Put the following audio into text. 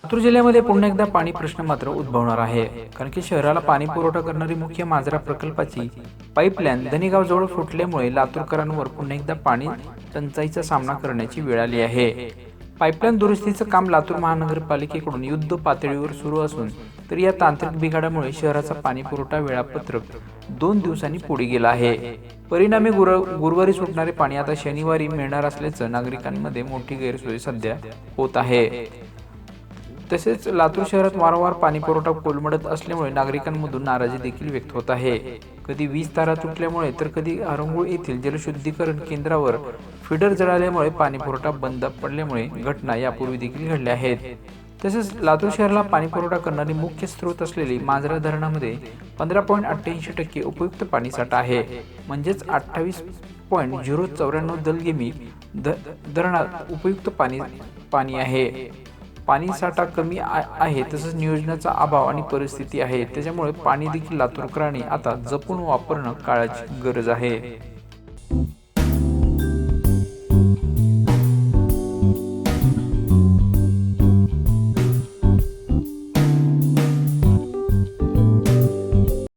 लातूर जिल्ह्यामध्ये पुन्हा एकदा पाणी प्रश्न मात्र उद्भवणार आहे, कारण की शहराला पाणी पुरवठा करणारी मुख्य मांजरा प्रकल्पाची पाईपलाईन धनेगावजवळ फुटल्यामुळे लातूरकरांवर पुन्हा एकदा पाणी टंचाईचा सामना करण्याची वेळ आली आहे। पाईपलाईन दुरुस्तीचं काम लातूर महानगरपालिकेकडून युद्ध पातळीवर सुरू असून तर या तांत्रिक बिघाडामुळे शहराचा पाणी पुरवठा वेळापत्रक 2 दिवसांनी पुढे गेला आहे। परिणामी गुरुवारी सुटणारे पाणी आता शनिवारी मिळणार असल्याचं नागरिकांमध्ये मोठी गैरसोय सध्या होत आहे। तसेच लातूर शहरात वारंवार पाणी पुरवठा कोलमडत असल्यामुळे नागरिकांमधून नाराजी देखील व्यक्त होत आहे। कधी वीज तारा तुटल्यामुळे तर कधी हरंगुळ येथील जलशुद्धीकरण केंद्रावर फीडर जळाल्यामुळे पाणी पुरवठा बंद पडल्यामुळे घटना यापूर्वी देखील घडल्या आहेत। तसेच लातूर शहराला पाणी पुरवठा करणारी मुख्य स्रोत असलेली मांजरा धरणामध्ये 15.88% उपयुक्त पाणीसाठा आहे, म्हणजेच 28.094 दलगेमी धरणात उपयुक्त पाणी आहे। पाणी साठा कमी आहे, तसंच नियोजनाचा अभाव आणि परिस्थिती आहे, त्याच्यामुळे पाणी देखील लातूरकरांनी आता जपून वापरणं काळाची गरज आहे।